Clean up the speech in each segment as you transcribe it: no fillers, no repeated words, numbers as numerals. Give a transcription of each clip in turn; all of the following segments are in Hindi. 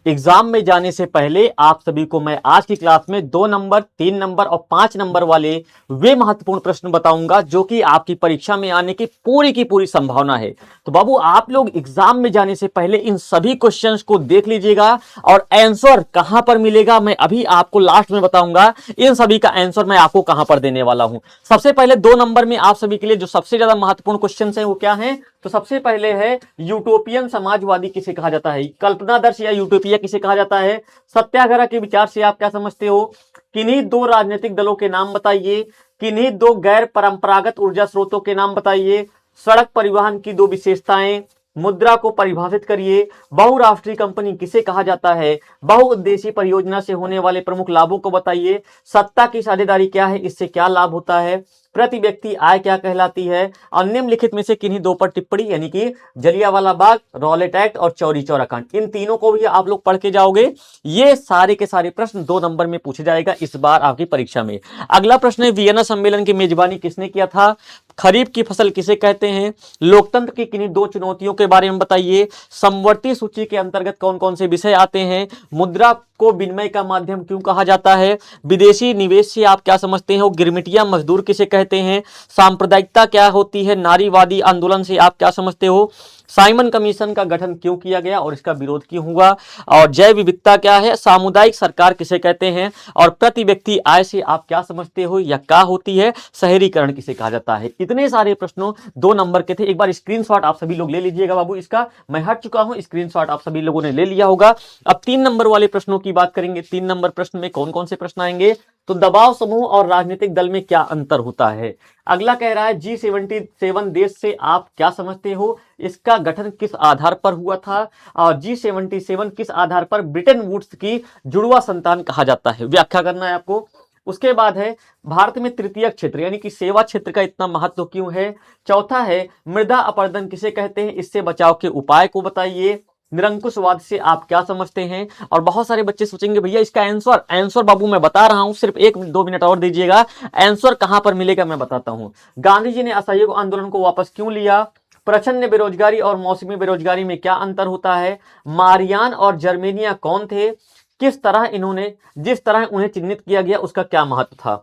एग्जाम में जाने से पहले आप सभी को मैं आज की क्लास में 2 नंबर, 3 नंबर और 5 नंबर वाले वे महत्वपूर्ण प्रश्न बताऊंगा जो कि आपकी परीक्षा में आने की पूरी संभावना है। तो बाबू आप लोग एग्जाम में जाने से पहले इन सभी क्वेश्चंस को देख लीजिएगा और आंसर कहां पर मिलेगा मैं अभी आपको लास्ट में बताऊंगा। इन सभी का आंसर मैं आपको कहां पर देने वाला हूं। सबसे पहले 2 नंबर में आप सभी के लिए जो सबसे ज्यादा महत्वपूर्ण क्वेश्चन है वो क्या है, तो सबसे पहले है यूटोपियन समाजवादी किसे कहा जाता है, कल्पनादर्श या यूटोपिया किसे कहा जाता है। सत्याग्रह के विचार से आप क्या समझते हो, किन्हीं 2 राजनीतिक दलों के नाम बताइए, किन्हीं 2 गैर परंपरागत ऊर्जा स्रोतों के नाम बताइए, सड़क परिवहन की 2 विशेषताएं, मुद्रा को परिभाषित करिए, बहुराष्ट्रीय कंपनी किसे कहा जाता है, बहुउद्देशीय परियोजना से होने वाले प्रमुख लाभों को बताइए, सत्ता की साझेदारी क्या है, इससे क्या लाभ होता है, प्रति व्यक्ति आय क्या कहलाती है, और निम्नलिखित में से किन्हीं 2 पर टिप्पणी यानी कि जलियांवाला बाग, रॉलेट एक्ट और चौरी चौरा कांड, इन तीनों को भी आप लोग पढ़ के जाओगे। ये सारे के सारे प्रश्न 2 नंबर में पूछे जाएगा इस बार आपकी परीक्षा में। अगला प्रश्न है वियना सम्मेलन की मेजबानी किसने किया था, खरीफ की फसल किसे कहते हैं, लोकतंत्र की किन्हीं 2 चुनौतियों के बारे में बताइए, समवर्ती सूची के अंतर्गत कौन कौन से विषय आते हैं, मुद्रा को विनिमय का माध्यम क्यों कहा जाता है, विदेशी निवेश से आप क्या समझते हो, गिरमिटिया मजदूर किसे कहते हैं, सांप्रदायिकता क्या होती है, नारीवादी आंदोलन से आप क्या समझते हो, साइमन कमीशन का गठन क्यों किया गया और इसका विरोध क्यों हुआ, और जैव विविधता क्या है, सामुदायिक सरकार किसे कहते हैं, और प्रति व्यक्ति आय से आप क्या समझते हो या क्या होती है, शहरीकरण किसे कहा जाता है। इतने सारे प्रश्नों 2 नंबर के थे। एक बार स्क्रीनशॉट आप सभी लोग ले लीजिएगा बाबू, इसका मैं हट चुका हूं, स्क्रीनशॉट आप सभी लोगों ने ले लिया होगा। अब 3 नंबर वाले प्रश्नों की बात करेंगे। 3 नंबर प्रश्न में कौन कौन से प्रश्न आएंगे, तो दबाव समूह और राजनीतिक दल में क्या अंतर होता है। अगला कह रहा है G77 देश से आप क्या समझते हो, इसका गठन किस आधार पर हुआ था, और G77 किस आधार पर ब्रिटेन वुड्स की जुड़वा संतान कहा जाता है, व्याख्या करना है आपको। उसके बाद है भारत में तृतीय क्षेत्र यानी कि सेवा क्षेत्र का इतना महत्व क्यों है। चौथा है मृदा अपरदन किसे कहते हैं, इससे बचाव के उपाय को बताइए। निरंकुशवाद से आप क्या समझते हैं। और बहुत सारे बच्चे सोचेंगे भैया इसका आंसर बाबू मैं बता रहा हूं, सिर्फ 1-2 मिनट और दीजिएगा, आंसर कहां पर मिलेगा मैं बताता हूं। गांधी जी ने असहयोग आंदोलन को वापस क्यों लिया, प्रचंड बेरोजगारी और मौसमी बेरोजगारी में क्या अंतर होता है, मारियान और जर्मेनिया कौन थे, किस तरह जिस तरह उन्हें चिन्हित किया गया उसका क्या महत्व था,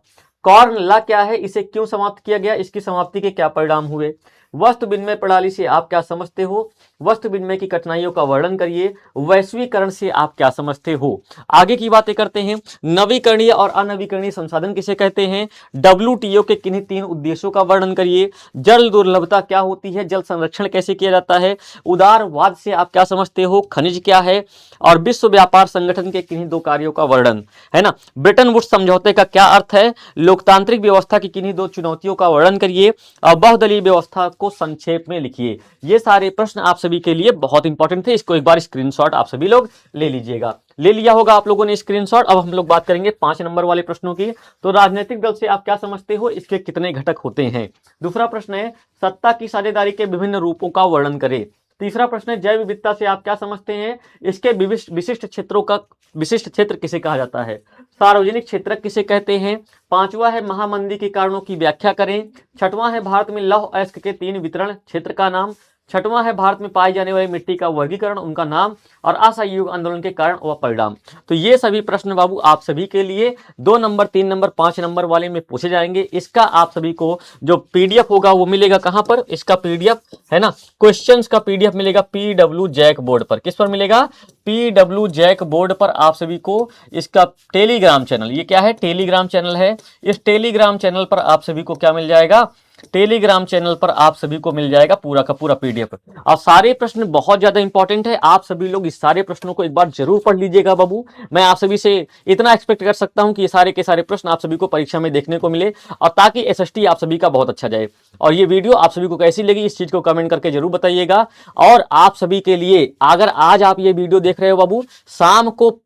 कॉर्न लॉ क्या है, इसे क्यों समाप्त किया गया, इसकी समाप्ति के क्या परिणाम हुए, वस्तु विनिमय प्रणाली से आप क्या समझते हो, वस्तु विनिमय की कठिनाइयों का वर्णन करिए, वैश्वीकरण से आप क्या समझते हो। आगे की बातें करते हैं। नवीकरणीय और अनवीकरणीय संसाधन किसे कहते हैं, WTO के किन्हीं 3 उद्देश्यों का वर्णन करिए, जल दुर्लभता क्या होती है, जल संरक्षण कैसे किया जाता है, उदारवाद से आप क्या समझते हो, खनिज क्या है, और विश्व व्यापार संगठन के किन्हीं 2 कार्यों का वर्णन है ना, ब्रिटेन वुड्स समझौते का क्या अर्थ है, लोकतांत्रिक व्यवस्था की किन्हीं 2 चुनौतियों का वर्णन करिए, और बहुदलीय व्यवस्था को संक्षेप में लिखिए। ये सारे प्रश्न आप सभी के लिए बहुत इंपॉर्टेंट थे, इसको एक बार स्क्रीनशॉट आप सभी लोग ले लीजिएगा। ले लिया होगा आप लोगों ने स्क्रीनशॉट। अब हम लोग बात करेंगे 5 नंबर वाले प्रश्नों की। तो राजनीतिक दल से आप क्या समझते हो, इसके कितने घटक होते हैं। दूसरा प्रश्न है सत्ता की साझेदारी के विभिन्न रूपों का वर्णन करें। तीसरा प्रश्न है जैव विविधता से आप क्या समझते हैं, इसके विशिष्ट क्षेत्र किसे कहा जाता है, सार्वजनिक क्षेत्र किसे कहते हैं। पांचवा है महामंदी के कारणों की व्याख्या करें। छठवां है भारत में लौह अयस्क के 3 वितरण क्षेत्र का नाम। छठवां है भारत में पाई जाने वाली मिट्टी का वर्गीकरण, उनका नाम, और असहयोग आंदोलन के कारण व परिणाम। तो ये सभी प्रश्न बाबू आप सभी के लिए 2 नंबर, 3 नंबर, 5 नंबर वाले में पूछे जाएंगे। इसका आप सभी को जो पीडीएफ होगा वो मिलेगा कहां पर, इसका पीडीएफ है ना, क्वेश्चंस का पीडीएफ मिलेगा PW जैक बोर्ड पर। किस पर मिलेगा, PW जैक बोर्ड पर आप सभी को इसका टेलीग्राम चैनल, ये क्या है टेलीग्राम चैनल है, इस टेलीग्राम चैनल पर आप सभी को क्या मिल जाएगा, टेलीग्राम चैनल पर आप सभी को मिल जाएगा पूरा का पूरा पीडीएफ। और सारे प्रश्न बहुत ज्यादा इंपॉर्टेंट है, आप सभी लोग इस सारे प्रश्नों को एक बार जरूर पढ़ लीजिएगा बाबू। मैं आप सभी से इतना एक्सपेक्ट कर सकता हूं कि ये सारे के सारे प्रश्न आप सभी को परीक्षा में देखने को मिले, और ताकि एसएसटी आप सभी का बहुत अच्छा जाए। और ये वीडियो आप सभी को कैसी लगी इस चीज को कमेंट करके जरूर बताइएगा। और आप सभी के लिए अगर आज आप ये वीडियो देख रहे हो बाबू, शाम को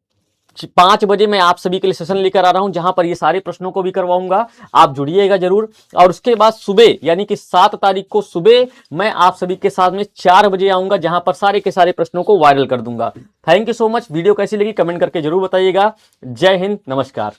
5 बजे मैं आप सभी के लिए सेशन लेकर आ रहा हूं, जहां पर ये सारे प्रश्नों को भी करवाऊंगा, आप जुड़िएगा जरूर। और उसके बाद सुबह यानी कि 7 तारीख को सुबह मैं आप सभी के साथ में 4 बजे आऊंगा, जहां पर सारे के सारे प्रश्नों को वायरल कर दूंगा। Thank you so much. Video कैसी लगी कमेंट करके जरूर बताइएगा। जय हिंद, नमस्कार।